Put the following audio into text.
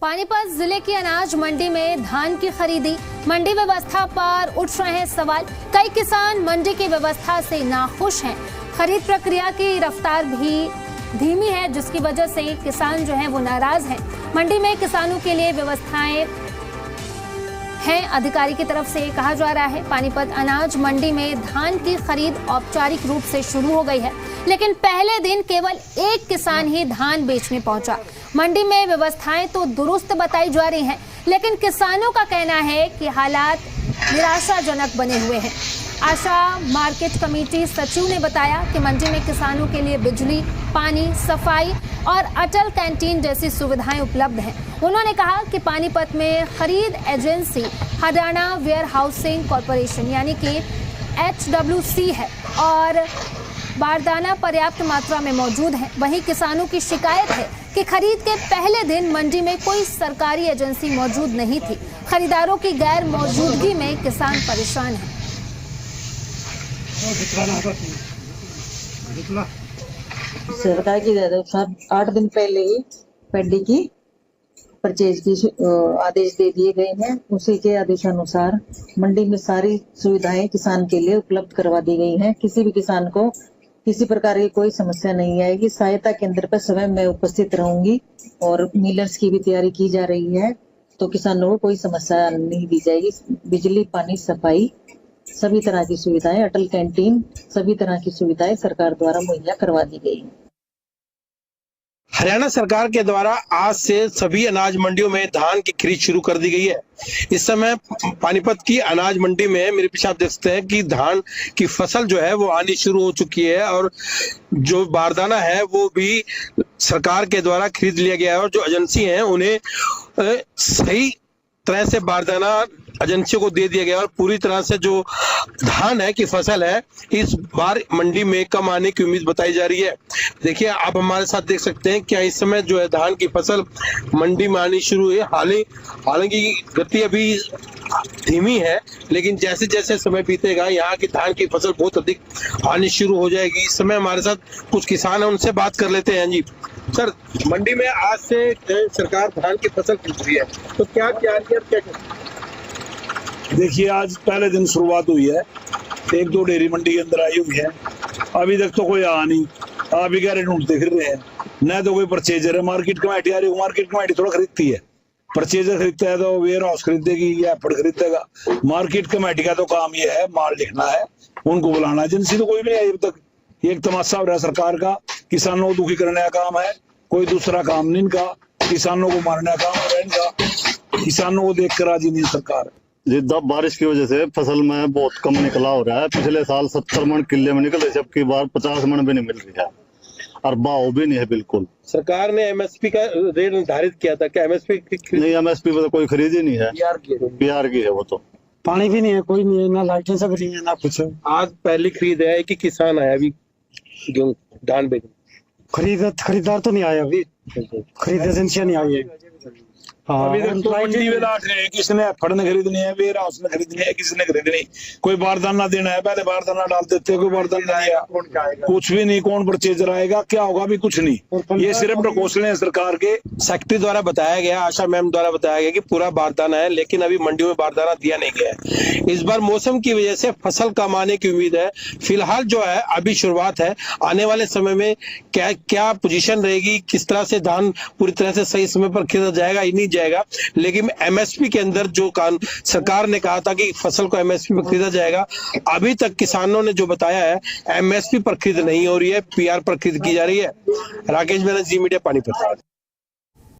पानीपत जिले की अनाज मंडी में धान की खरीदी, मंडी व्यवस्था पर उठ रहे हैं सवाल। कई किसान मंडी की व्यवस्था से नाखुश हैं। खरीद प्रक्रिया की रफ्तार भी धीमी है, जिसकी वजह से किसान जो हैं वो नाराज हैं। मंडी में किसानों के लिए व्यवस्थाएं हैं, अधिकारी की तरफ से कहा जा रहा है। पानीपत अनाज मंडी में धान की खरीद औपचारिक रूप से शुरू हो गई है, लेकिन पहले दिन केवल एक किसान ही धान बेचने पहुंचा। मंडी में व्यवस्थाएं तो दुरुस्त बताई जा रही हैं, लेकिन किसानों का कहना है कि हालात निराशाजनक बने हुए हैं। आशा मार्केट कमेटी सचिव ने बताया कि मंडी में किसानों के लिए बिजली, पानी, सफाई और अटल कैंटीन जैसी सुविधाएं उपलब्ध हैं। उन्होंने कहा कि पानीपत में खरीद agency Haryana warehousing corporation यानी कि HWC है और बारदाना पर्याप्त मात्रा में मौजूद है। वहीं किसानों की शिकायत है कि खरीद के पहले दिन मंडी में कोई सरकारी एजेंसी मौजूद नहीं थी। खरीदारों की गैर मौजूदगी में किसान परेशान है। सरकार की 8 दिन पहले ही पैडी की परचेज की आदेश दे दिए गए हैं। उसी के आदेशानुसार मंडी में सारी सुविधाएं किसान के लिए उपलब्ध करवा दी गई हैं। किसी भी किसान को किसी प्रकार की कोई समस्या नहीं आएगी। सहायता केंद्र पर स्वयं मैं उपस्थित रहूंगी और मिलर्स की भी तैयारी की जा रही है, तो किसानों को कोई समस्या नहीं दी जाएगी। बिजली, पानी, सफाई, सभी तरह की सुविधाएं, अटल कैंटीन, सभी तरह की सुविधाएं सरकार द्वारा मुहैया करवा दी गई है। हरियाणा सरकार के द्वारा आज से सभी अनाज मंडियों में धान की खरीद शुरू कर दी गई है। इस समय पानीपत की अनाज मंडी में मेरे पीछे आप देख सकते हैं कि धान की फसल जो है वो आनी शुरू हो चुकी है और जो बारदाना है वो भी सरकार के द्वारा खरीद लिया गया है और जो एजेंसी हैं उन्हें सही तरह से बारदाना एजेंसियों को दे दिया गया और पूरी तरह से जो धान है की फसल है इस बार मंडी में कम आने की उम्मीद बताई जा रही है। देखिए आप हमारे साथ देख सकते हैं क्या इस समय जो है धान की फसल मंडी में आनी शुरू है। हालांकि गति अभी धीमी है, लेकिन जैसे जैसे समय बीतेगा यहाँ की धान की फसल बहुत अधिक आनी शुरू हो जाएगी। इस समय हमारे साथ कुछ किसान है, उनसे बात कर लेते हैं। जी सर, मंडी में आज से सरकार धान की फसल खरीद रही है, तो क्या देखिए आज पहले दिन शुरुआत हुई है। 1-2 डेयरी मंडी के अंदर आई हुई है, अभी तक तो कोई आया नहीं। अभी कह रहे ढूंढते फिर रहे हैं, न तो कोई परचेजर है। मार्केट कमेटी आ रही है, मार्केट कमेटी थोड़ा खरीदती है। परचेजर खरीदता है तो वेयर हाउस खरीदेगी या एफर्ड खरीदेगा। मार्केट कमेटी का तो काम ये है, माल लिखना है, उनको बुलाना। एजेंसी तो कोई भी नहीं आई अब तक। ये एक तमाशा हो रहा है सरकार का, किसानों को दुखी करने का काम है, कोई दूसरा काम नहीं इनका। किसानों को मारने का काम हो रहा है इनका, किसानों को देख कर राजी नहीं सरकार। जी बारिश की वजह से फसल में बहुत कम निकला हो रहा है। पिछले साल 70 मन किले में निकले, जबकि बार 50 मन भी नहीं मिल रही है और भाव भी नहीं है बिल्कुल। सरकार ने MSP का रेट निर्धारित किया था, क्या MSP नहीं? MSP पर तो कोई खरीद ही नहीं है, PR की है वो तो। पानी भी नहीं है, कोई नहीं है, ना लाइटें सब नहीं है, ना कुछ। आज पहली खरीद है कि किसान आया अभी गेहूं धान बेचने? खरीदार तो नहीं आया अभी, खरीद एजेंसियां नहीं आई है। अभी तक तो मंडी में लाट रहे हैं, किसने एफर्ड ने खरीदनी है, वेयर हाउस ने खरीदनी है, किसने खरीदनी। कोई बारदाना देना है, पहले बारदाना डाल देते, कोई बारदाना दिया, कुछ भी नहीं। कौन परचेजर आएगा, क्या होगा, अभी कुछ नहीं। ये सिर्फ प्रकोष्ठन है सरकार के। सेक्रेटरी द्वारा बताया गया, आशा मैम द्वारा बताया गया कि पूरा बारदाना है, लेकिन अभी मंडियों में बारदाना दिया नहीं गया है। इस बार मौसम की वजह से फसल कम आने की उम्मीद है। फिलहाल जो है अभी शुरुआत है, आने वाले समय में क्या पोजीशन रहेगी, किस तरह से धान पूरी तरह से सही समय पर खरीदा जाएगा ही नहीं जाएगा। लेकिन MSP के अंदर जो सरकार ने कहा था कि फसल को MSP पर खरीदा जाएगा, अभी तक किसानों ने जो बताया है MSP पर खरीद नहीं हो रही है, PR पर खरीद की जा रही है। राकेश मेहरा, जी मीडिया, पानीपत।